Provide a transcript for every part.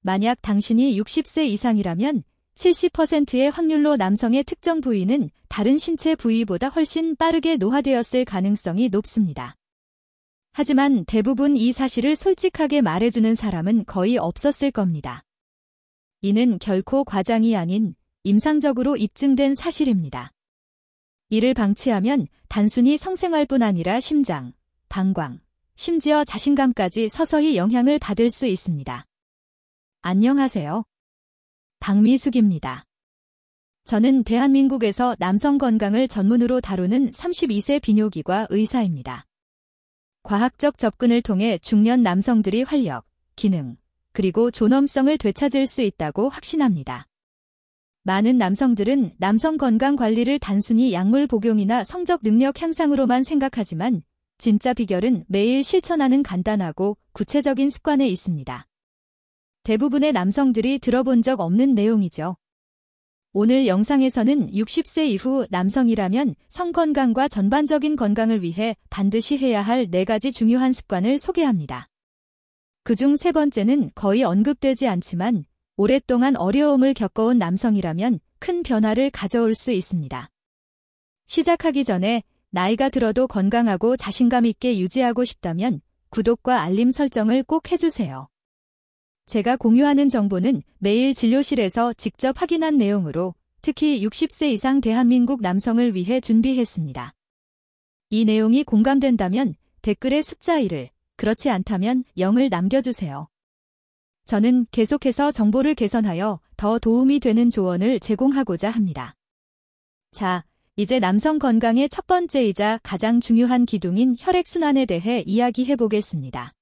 만약 당신이 60세 이상이라면 70%의 확률로 남성의 특정 부위는 다른 신체 부위보다 훨씬 빠르게 노화되었을 가능성이 높습니다. 하지만 대부분 이 사실을 솔직하게 말해주는 사람은 거의 없었을 겁니다. 이는 결코 과장이 아닌 임상적으로 입증된 사실입니다. 이를 방치하면 단순히 성생활뿐 아니라 심장, 방광, 심지어 자신감까지 서서히 영향을 받을 수 있습니다. 안녕하세요. 박미숙입니다. 저는 대한민국에서 남성 건강을 전문으로 다루는 32세 비뇨기과 의사입니다. 과학적 접근을 통해 중년 남성들이 활력, 기능, 그리고 존엄성을 되찾을 수 있다고 확신합니다. 많은 남성들은 남성 건강 관리를 단순히 약물 복용이나 성적 능력 향상으로만 생각하지만 진짜 비결은 매일 실천하는 간단하고 구체적인 습관에 있습니다. 대부분의 남성들이 들어본 적 없는 내용이죠. 오늘 영상에서는 60세 이후 남성이라면 성건강과 전반적인 건강을 위해 반드시 해야 할 4가지 중요한 습관을 소개합니다. 그중 3번째는 거의 언급되지 않지만 오랫동안 어려움을 겪어온 남성이라면 큰 변화를 가져올 수 있습니다. 시작하기 전에 나이가 들어도 건강하고 자신감 있게 유지하고 싶다면 구독과 알림 설정을 꼭 해주세요. 제가 공유하는 정보는 매일 진료실에서 직접 확인한 내용으로 특히 60세 이상 대한민국 남성을 위해 준비했습니다. 이 내용이 공감된다면 댓글에 숫자 1을, 그렇지 않다면 0을 남겨주세요. 저는 계속해서 정보를 개선하여 더 도움이 되는 조언을 제공하고자 합니다. 자, 이제 남성 건강의 첫 번째이자 가장 중요한 기둥인 혈액순환에 대해 이야기해 보겠습니다.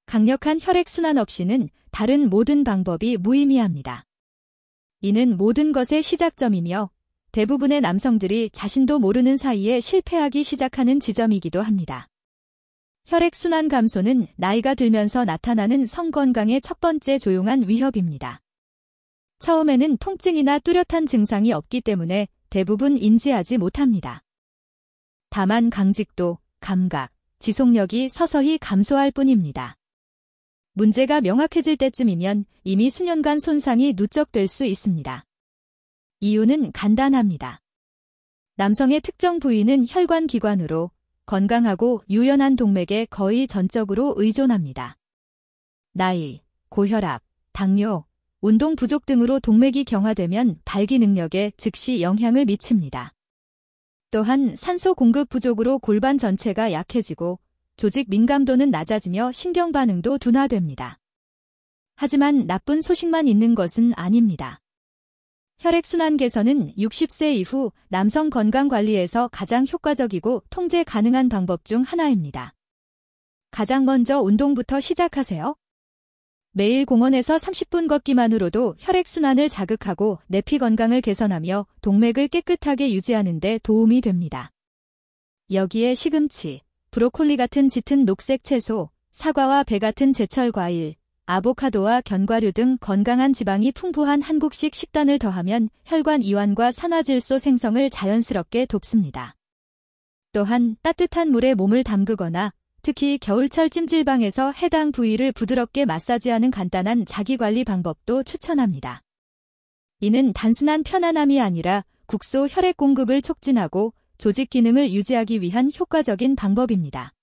강력한 혈액순환 없이는 다른 모든 방법이 무의미합니다. 이는 모든 것의 시작점이며 대부분의 남성들이 자신도 모르는 사이에 실패하기 시작하는 지점이기도 합니다. 혈액순환 감소는 나이가 들면서 나타나는 성건강의 첫 번째 조용한 위협입니다. 처음에는 통증이나 뚜렷한 증상이 없기 때문에 대부분 인지하지 못합니다. 다만 강직도, 감각, 지속력이 서서히 감소할 뿐입니다. 문제가 명확해질 때쯤이면 이미 수년간 손상이 누적될 수 있습니다. 이유는 간단합니다. 남성의 특정 부위는 혈관 기관으로 건강하고 유연한 동맥에 거의 전적으로 의존합니다. 나이, 고혈압, 당뇨, 운동 부족 등으로 동맥이 경화되면 발기 능력에 즉시 영향을 미칩니다. 또한 산소 공급 부족으로 골반 전체가 약해지고 조직 민감도는 낮아지며 신경 반응도 둔화됩니다. 하지만 나쁜 소식만 있는 것은 아닙니다. 혈액순환 개선은 60세 이후 남성 건강 관리에서 가장 효과적이고 통제 가능한 방법 중 하나입니다. 가장 먼저 운동부터 시작하세요. 매일 공원에서 30분 걷기만으로도 혈액순환을 자극하고 내피 건강을 개선하며 동맥을 깨끗하게 유지하는 데 도움이 됩니다. 여기에 시금치, 브로콜리 같은 짙은 녹색 채소, 사과와 배 같은 제철 과일, 아보카도와 견과류 등 건강한 지방이 풍부한 한국식 식단을 더하면 혈관 이완과 산화질소 생성을 자연스럽게 돕습니다. 또한 따뜻한 물에 몸을 담그거나 특히 겨울철 찜질방에서 해당 부위를 부드럽게 마사지하는 간단한 자기관리 방법도 추천합니다. 이는 단순한 편안함이 아니라 국소 혈액 공급을 촉진하고 조직 기능을 유지하기 위한 효과적인 방법입니다.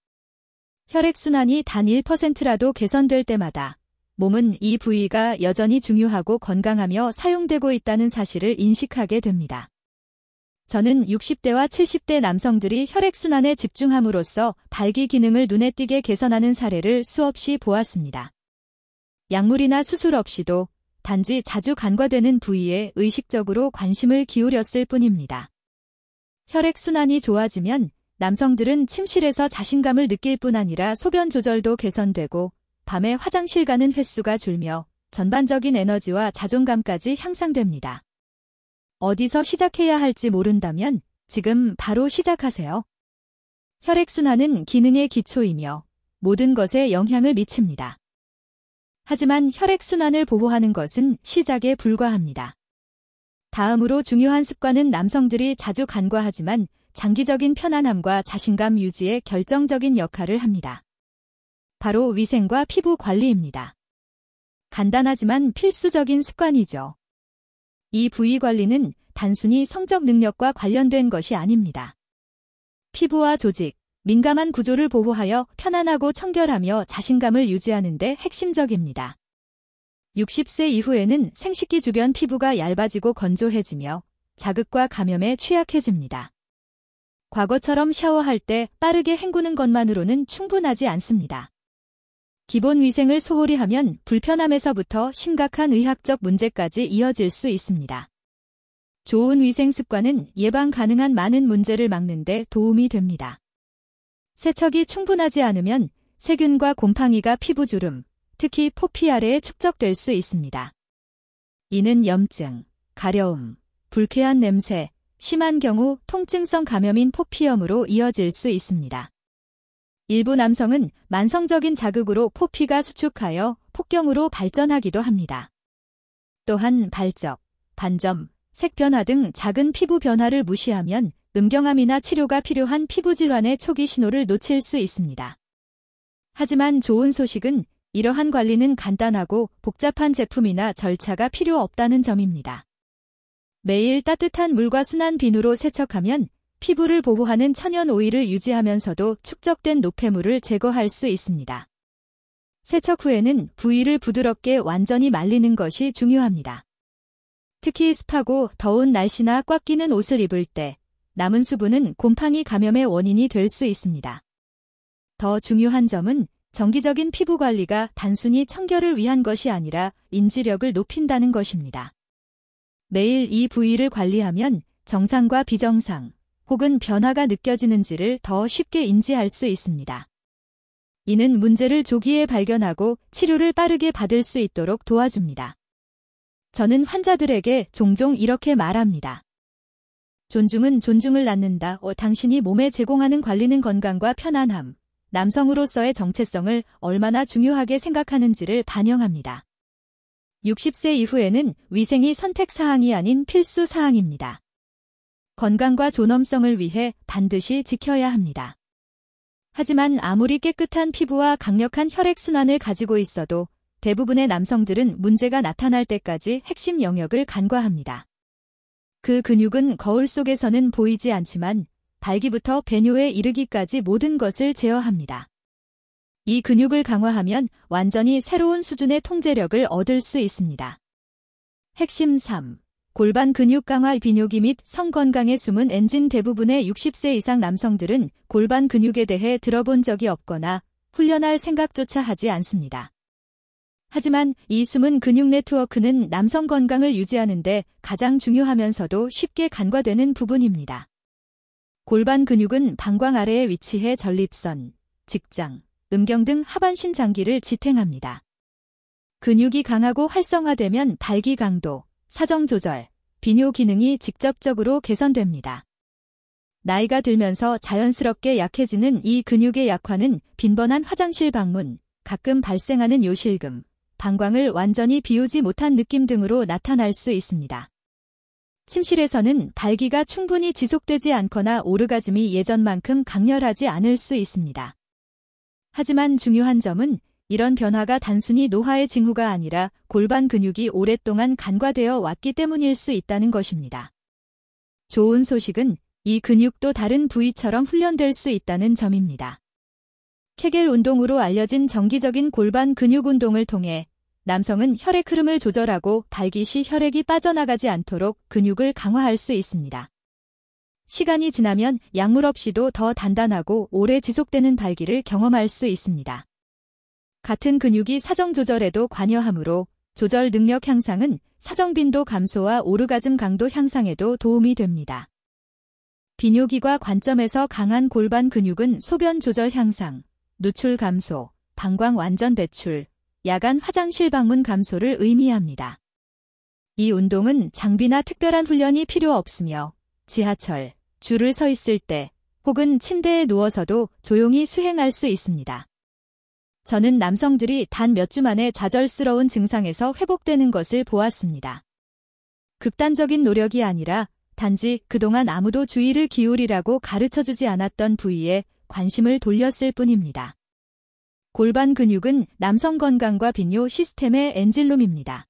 혈액순환이 단 1%라도 개선될 때마다 몸은 이 부위가 여전히 중요하고 건강하며 사용되고 있다는 사실을 인식하게 됩니다. 저는 60대와 70대 남성들이 혈액순환에 집중함으로써 발기 기능을 눈에 띄게 개선하는 사례를 수없이 보았습니다. 약물이나 수술 없이도 단지 자주 간과되는 부위에 의식적으로 관심을 기울였을 뿐입니다. 혈액순환이 좋아지면 남성들은 침실에서 자신감을 느낄 뿐 아니라 소변 조절도 개선되고 밤에 화장실 가는 횟수가 줄며 전반적인 에너지와 자존감까지 향상됩니다. 어디서 시작해야 할지 모른다면 지금 바로 시작하세요. 혈액순환은 기능의 기초이며 모든 것에 영향을 미칩니다. 하지만 혈액순환을 보호하는 것은 시작에 불과합니다. 다음으로 중요한 습관은 남성들이 자주 간과하지만 장기적인 편안함과 자신감 유지에 결정적인 역할을 합니다. 바로 위생과 피부 관리입니다. 간단하지만 필수적인 습관이죠. 이 부위 관리는 단순히 성적 능력과 관련된 것이 아닙니다. 피부와 조직, 민감한 구조를 보호하여 편안하고 청결하며 자신감을 유지하는 데 핵심적입니다. 60세 이후에는 생식기 주변 피부가 얇아지고 건조해지며 자극과 감염에 취약해집니다. 과거처럼 샤워할 때 빠르게 헹구는 것만으로는 충분하지 않습니다. 기본 위생을 소홀히 하면 불편함에서부터 심각한 의학적 문제까지 이어질 수 있습니다. 좋은 위생 습관은 예방 가능한 많은 문제를 막는 데 도움이 됩니다. 세척이 충분하지 않으면 세균과 곰팡이가 피부주름, 특히 포피 아래에 축적될 수 있습니다. 이는 염증, 가려움, 불쾌한 냄새, 심한 경우 통증성 감염인 포피염으로 이어질 수 있습니다. 일부 남성은 만성적인 자극으로 포피가 수축하여 폭경으로 발전하기도 합니다. 또한 발적, 반점, 색 변화 등 작은 피부 변화를 무시하면 음경암이나 치료가 필요한 피부 질환의 초기 신호를 놓칠 수 있습니다. 하지만 좋은 소식은 이러한 관리는 간단하고 복잡한 제품이나 절차가 필요 없다는 점입니다. 매일 따뜻한 물과 순한 비누로 세척하면 피부를 보호하는 천연 오일을 유지하면서도 축적된 노폐물을 제거할 수 있습니다. 세척 후에는 부위를 부드럽게 완전히 말리는 것이 중요합니다. 특히 습하고 더운 날씨나 꽉 끼는 옷을 입을 때 남은 수분은 곰팡이 감염의 원인이 될 수 있습니다. 더 중요한 점은 정기적인 피부 관리가 단순히 청결을 위한 것이 아니라 인지력을 높인다는 것입니다. 매일 이 부위를 관리하면 정상과 비정상 혹은 변화가 느껴지는지를 더 쉽게 인지할 수 있습니다. 이는 문제를 조기에 발견하고 치료를 빠르게 받을 수 있도록 도와줍니다. 저는 환자들에게 종종 이렇게 말합니다. 존중은 존중을 낳는다. 당신이 몸에 제공하는 관리는 건강과 편안함, 남성으로서의 정체성을 얼마나 중요하게 생각하는지를 반영합니다. 60세 이후에는 위생이 선택사항이 아닌 필수사항입니다. 건강과 존엄성을 위해 반드시 지켜야 합니다. 하지만 아무리 깨끗한 피부와 강력한 혈액순환을 가지고 있어도 대부분의 남성들은 문제가 나타날 때까지 핵심 영역을 간과합니다. 그 근육은 거울 속에서는 보이지 않지만 발기부터 배뇨에 이르기까지 모든 것을 제어합니다. 이 근육을 강화하면 완전히 새로운 수준의 통제력을 얻을 수 있습니다. 핵심 3. 골반 근육 강화. 비뇨기 및 성건강에 숨은 엔진. 대부분의 60세 이상 남성들은 골반 근육에 대해 들어본 적이 없거나 훈련할 생각조차 하지 않습니다. 하지만 이 숨은 근육 네트워크는 남성 건강을 유지하는 데 가장 중요하면서도 쉽게 간과되는 부분입니다. 골반 근육은 방광 아래에 위치해 전립선, 직장, 음경 등 하반신 장기를 지탱합니다. 근육이 강하고 활성화되면 발기 강도, 사정 조절, 비뇨 기능이 직접적으로 개선됩니다. 나이가 들면서 자연스럽게 약해지는 이 근육의 약화는 빈번한 화장실 방문, 가끔 발생하는 요실금, 방광을 완전히 비우지 못한 느낌 등으로 나타날 수 있습니다. 침실에서는 발기가 충분히 지속되지 않거나 오르가즘이 예전만큼 강렬하지 않을 수 있습니다. 하지만 중요한 점은 이런 변화가 단순히 노화의 징후가 아니라 골반 근육이 오랫동안 간과되어 왔기 때문일 수 있다는 것입니다. 좋은 소식은 이 근육도 다른 부위처럼 훈련될 수 있다는 점입니다. 케겔 운동으로 알려진 정기적인 골반 근육 운동을 통해 남성은 혈액 흐름을 조절하고 발기 시 혈액이 빠져나가지 않도록 근육을 강화할 수 있습니다. 시간이 지나면 약물 없이도 더 단단하고 오래 지속되는 발기를 경험할 수 있습니다. 같은 근육이 사정 조절에도 관여하므로 조절 능력 향상은 사정 빈도 감소와 오르가즘 강도 향상에도 도움이 됩니다. 비뇨기과 관점에서 강한 골반 근육은 소변 조절 향상, 누출 감소, 방광 완전 배출, 야간 화장실 방문 감소를 의미합니다. 이 운동은 장비나 특별한 훈련이 필요 없으며 지하철, 줄을 서 있을 때 혹은 침대에 누워서도 조용히 수행할 수 있습니다. 저는 남성들이 단 몇 주 만에 좌절스러운 증상에서 회복되는 것을 보았습니다. 극단적인 노력이 아니라 단지 그동안 아무도 주의를 기울이라고 가르쳐주지 않았던 부위에 관심을 돌렸을 뿐입니다. 골반 근육은 남성 건강과 비뇨 시스템의 엔진룸입니다.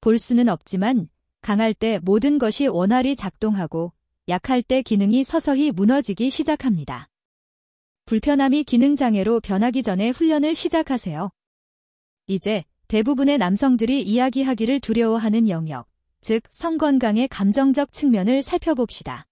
볼 수는 없지만 강할 때 모든 것이 원활히 작동하고 약할 때 기능이 서서히 무너지기 시작합니다. 불편함이 기능장애로 변하기 전에 훈련을 시작하세요. 이제 대부분의 남성들이 이야기하기를 두려워하는 영역, 즉 성건강의 감정적 측면을 살펴봅시다.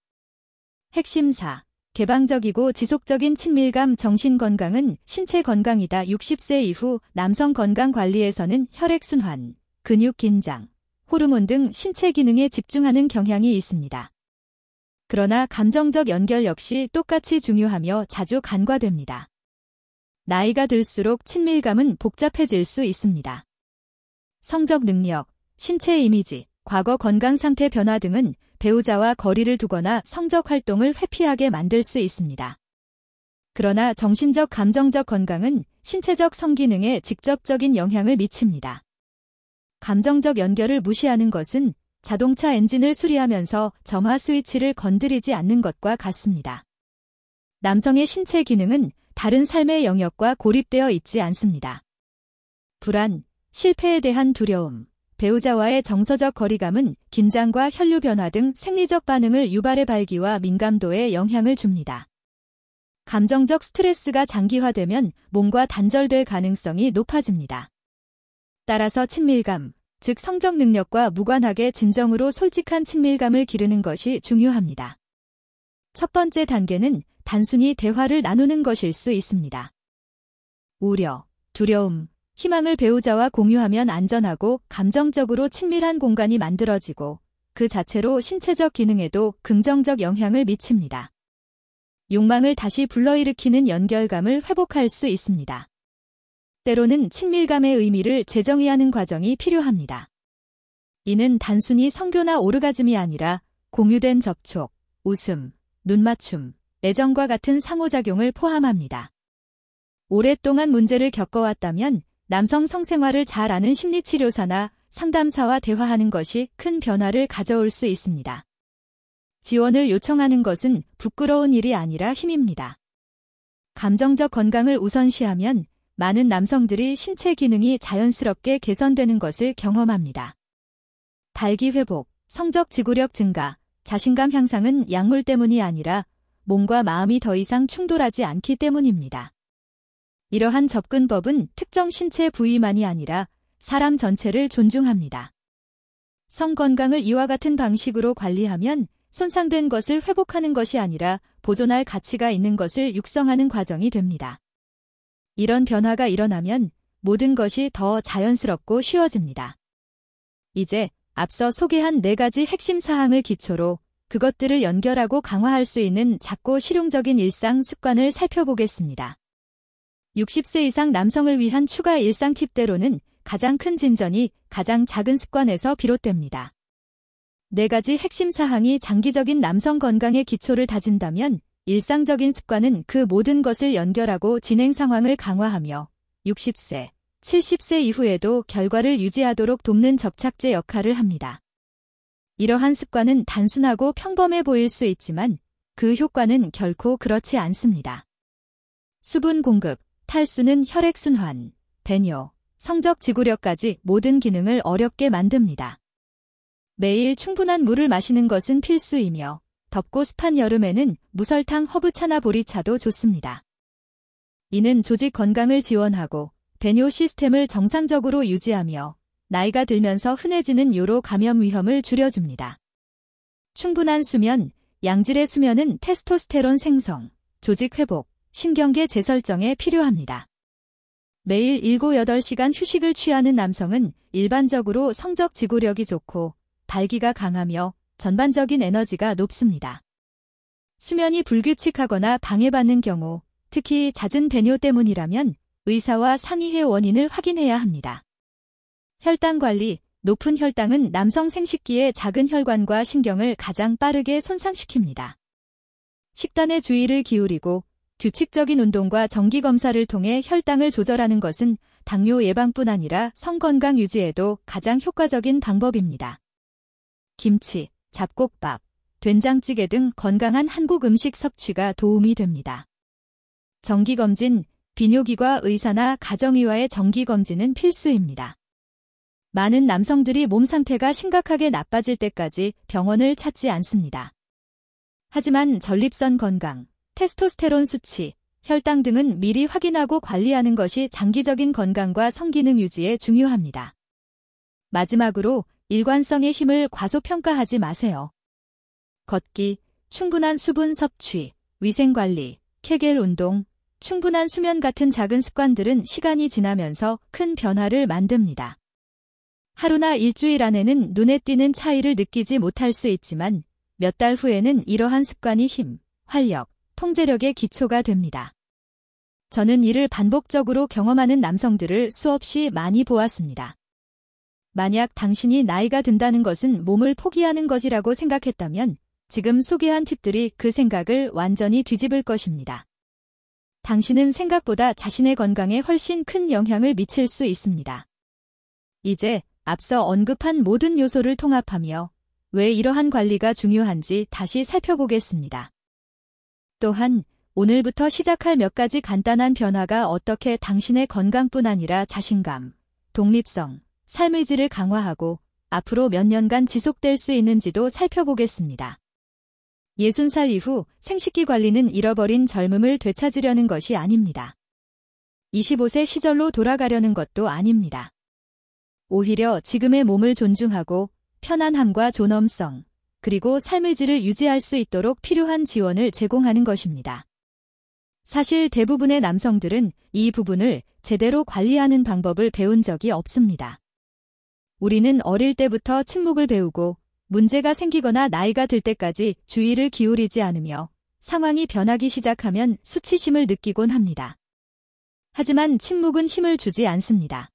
핵심 4. 개방적이고 지속적인 친밀감. 정신건강은 신체 건강이다. 60세 이후 남성 건강 관리에서는 혈액순환, 근육 긴장, 호르몬 등 신체 기능에 집중하는 경향이 있습니다. 그러나 감정적 연결 역시 똑같이 중요하며 자주 간과됩니다. 나이가 들수록 친밀감은 복잡해질 수 있습니다. 성적 능력, 신체 이미지, 과거 건강 상태 변화 등은 배우자와 거리를 두거나 성적 활동을 회피하게 만들 수 있습니다. 그러나 정신적 감정적 건강은 신체적 성기능에 직접적인 영향을 미칩니다. 감정적 연결을 무시하는 것은 자동차 엔진을 수리하면서 점화 스위치를 건드리지 않는 것과 같습니다. 남성의 신체 기능은 다른 삶의 영역과 고립되어 있지 않습니다. 불안, 실패에 대한 두려움, 배우자와의 정서적 거리감은 긴장과 혈류 변화 등 생리적 반응을 유발해 발기와 민감도에 영향을 줍니다. 감정적 스트레스가 장기화되면 몸과 단절될 가능성이 높아집니다. 따라서 친밀감, 즉 성적 능력과 무관하게 진정으로 솔직한 친밀감을 기르는 것이 중요합니다. 첫 번째 단계는 단순히 대화를 나누는 것일 수 있습니다. 우려, 두려움, 희망을 배우자와 공유하면 안전하고 감정적으로 친밀한 공간이 만들어지고 그 자체로 신체적 기능에도 긍정적 영향을 미칩니다. 욕망을 다시 불러일으키는 연결감을 회복할 수 있습니다. 때로는 친밀감의 의미를 재정의하는 과정이 필요합니다. 이는 단순히 성교나 오르가즘이 아니라 공유된 접촉, 웃음, 눈맞춤, 애정과 같은 상호작용을 포함합니다. 오랫동안 문제를 겪어왔다면 남성 성생활을 잘 아는 심리치료사나 상담사와 대화하는 것이 큰 변화를 가져올 수 있습니다. 지원을 요청하는 것은 부끄러운 일이 아니라 힘입니다. 감정적 건강을 우선시하면 많은 남성들이 신체 기능이 자연스럽게 개선되는 것을 경험합니다. 발기 회복, 성적 지구력 증가, 자신감 향상은 약물 때문이 아니라 몸과 마음이 더 이상 충돌하지 않기 때문입니다. 이러한 접근법은 특정 신체 부위만이 아니라 사람 전체를 존중합니다. 성 건강을 이와 같은 방식으로 관리하면 손상된 것을 회복하는 것이 아니라 보존할 가치가 있는 것을 육성하는 과정이 됩니다. 이런 변화가 일어나면 모든 것이 더 자연스럽고 쉬워집니다. 이제 앞서 소개한 4가지 핵심 사항을 기초로 그것들을 연결하고 강화할 수 있는 작고 실용적인 일상 습관을 살펴보겠습니다. 60세 이상 남성을 위한 추가 일상 팁대로는 가장 큰 진전이 가장 작은 습관에서 비롯됩니다. 4가지 핵심 사항이 장기적인 남성 건강의 기초를 다진다면 일상적인 습관은 그 모든 것을 연결하고 진행 상황을 강화하며 60세, 70세 이후에도 결과를 유지하도록 돕는 접착제 역할을 합니다. 이러한 습관은 단순하고 평범해 보일 수 있지만 그 효과는 결코 그렇지 않습니다. 수분 공급, 탈수는 혈액순환, 배뇨, 성적 지구력까지 모든 기능을 어렵게 만듭니다. 매일 충분한 물을 마시는 것은 필수이며 덥고 습한 여름에는 무설탕 허브차나 보리차도 좋습니다. 이는 조직 건강을 지원하고 배뇨 시스템을 정상적으로 유지하며 나이가 들면서 흔해지는 요로 감염 위험을 줄여줍니다. 충분한 수면, 양질의 수면은 테스토스테론 생성, 조직 회복, 신경계 재설정에 필요합니다. 매일 7-8시간 휴식을 취하는 남성은 일반적으로 성적 지구력이 좋고 발기가 강하며 전반적인 에너지가 높습니다. 수면이 불규칙하거나 방해받는 경우, 특히 잦은 배뇨 때문이라면 의사와 상의해 원인을 확인해야 합니다. 혈당 관리, 높은 혈당은 남성 생식기의 작은 혈관과 신경을 가장 빠르게 손상시킵니다. 식단에 주의를 기울이고 규칙적인 운동과 정기검사를 통해 혈당을 조절하는 것은 당뇨 예방뿐 아니라 성건강 유지에도 가장 효과적인 방법입니다. 김치, 잡곡밥, 된장찌개 등 건강한 한국 음식 섭취가 도움이 됩니다. 정기검진, 비뇨기과 의사나 가정의와의 정기검진은 필수입니다. 많은 남성들이 몸 상태가 심각하게 나빠질 때까지 병원을 찾지 않습니다. 하지만 전립선 건강, 테스토스테론 수치, 혈당 등은 미리 확인하고 관리하는 것이 장기적인 건강과 성기능 유지에 중요합니다. 마지막으로 일관성의 힘을 과소평가하지 마세요. 걷기, 충분한 수분 섭취, 위생관리, 케겔 운동, 충분한 수면 같은 작은 습관들은 시간이 지나면서 큰 변화를 만듭니다. 하루나 일주일 안에는 눈에 띄는 차이를 느끼지 못할 수 있지만 몇 달 후에는 이러한 습관이 힘, 활력, 통제력의 기초가 됩니다. 저는 이를 반복적으로 경험하는 남성들을 수없이 많이 보았습니다. 만약 당신이 나이가 든다는 것은 몸을 포기하는 것이라고 생각했다면 지금 소개한 팁들이 그 생각을 완전히 뒤집을 것입니다. 당신은 생각보다 자신의 건강에 훨씬 큰 영향을 미칠 수 있습니다. 이제 앞서 언급한 모든 요소를 통합하며 왜 이러한 관리가 중요한지 다시 살펴보겠습니다. 또한 오늘부터 시작할 몇 가지 간단한 변화가 어떻게 당신의 건강뿐 아니라 자신감, 독립성, 삶의 질을 강화하고 앞으로 몇 년간 지속될 수 있는지도 살펴보겠습니다. 60살 이후 생식기 관리는 잃어버린 젊음을 되찾으려는 것이 아닙니다. 25세 시절로 돌아가려는 것도 아닙니다. 오히려 지금의 몸을 존중하고 편안함과 존엄성, 그리고 삶의 질을 유지할 수 있도록 필요한 지원을 제공하는 것입니다. 사실 대부분의 남성들은 이 부분을 제대로 관리하는 방법을 배운 적이 없습니다. 우리는 어릴 때부터 침묵을 배우고 문제가 생기거나 나이가 들 때까지 주의를 기울이지 않으며 상황이 변하기 시작하면 수치심을 느끼곤 합니다. 하지만 침묵은 힘을 주지 않습니다.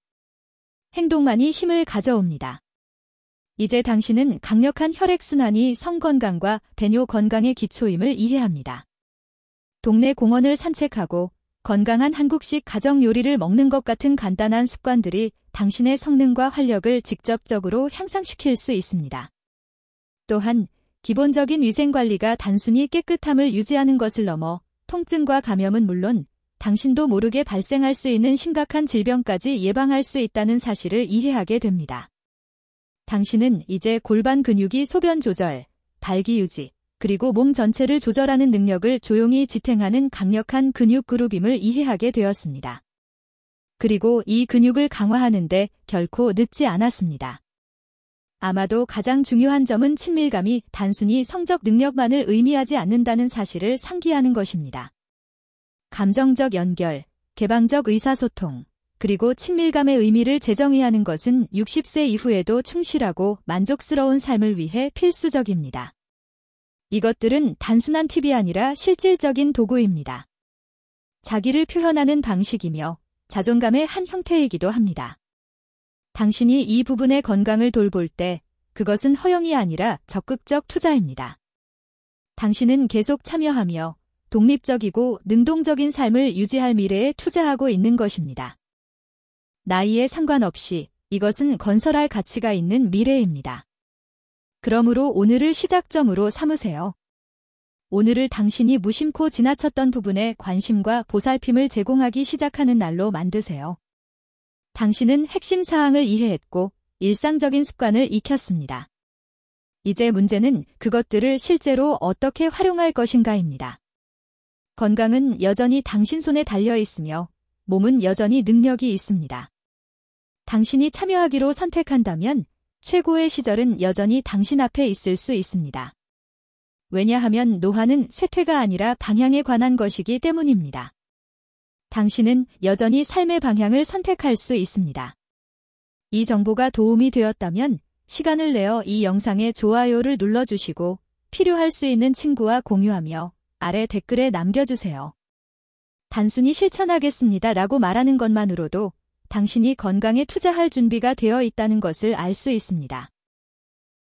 행동만이 힘을 가져옵니다. 이제 당신은 강력한 혈액순환이 성건강과 배뇨 건강의 기초임을 이해합니다. 동네 공원을 산책하고 건강한 한국식 가정 요리를 먹는 것 같은 간단한 습관들이 당신의 성능과 활력을 직접적으로 향상시킬 수 있습니다. 또한 기본적인 위생관리가 단순히 깨끗함을 유지하는 것을 넘어 통증과 감염은 물론 당신도 모르게 발생할 수 있는 심각한 질병까지 예방할 수 있다는 사실을 이해하게 됩니다. 당신은 이제 골반 근육이 소변 조절, 발기 유지, 그리고 몸 전체를 조절하는 능력을 조용히 지탱하는 강력한 근육 그룹임을 이해하게 되었습니다. 그리고 이 근육을 강화하는데 결코 늦지 않았습니다. 아마도 가장 중요한 점은 친밀감이 단순히 성적 능력만을 의미하지 않는다는 사실을 상기하는 것입니다. 감정적 연결, 개방적 의사소통, 그리고 친밀감의 의미를 재정의하는 것은 60세 이후에도 충실하고 만족스러운 삶을 위해 필수적입니다. 이것들은 단순한 팁이 아니라 실질적인 도구입니다. 자기를 표현하는 방식이며 자존감의 한 형태이기도 합니다. 당신이 이 부분의 건강을 돌볼 때 그것은 허용이 아니라 적극적 투자입니다. 당신은 계속 참여하며 독립적이고 능동적인 삶을 유지할 미래에 투자하고 있는 것입니다. 나이에 상관없이 이것은 건설할 가치가 있는 미래입니다. 그러므로 오늘을 시작점으로 삼으세요. 오늘을 당신이 무심코 지나쳤던 부분에 관심과 보살핌을 제공하기 시작하는 날로 만드세요. 당신은 핵심 사항을 이해했고 일상적인 습관을 익혔습니다. 이제 문제는 그것들을 실제로 어떻게 활용할 것인가입니다. 건강은 여전히 당신 손에 달려 있으며 몸은 여전히 능력이 있습니다. 당신이 참여하기로 선택한다면 최고의 시절은 여전히 당신 앞에 있을 수 있습니다. 왜냐하면 노화는 쇠퇴가 아니라 방향에 관한 것이기 때문입니다. 당신은 여전히 삶의 방향을 선택할 수 있습니다. 이 정보가 도움이 되었다면 시간을 내어 이 영상에 좋아요를 눌러주시고 필요할 수 있는 친구와 공유하며 아래 댓글에 남겨주세요. 단순히 실천하겠습니다 라고 말하는 것만으로도 당신이 건강에 투자할 준비가 되어 있다는 것을 알 수 있습니다.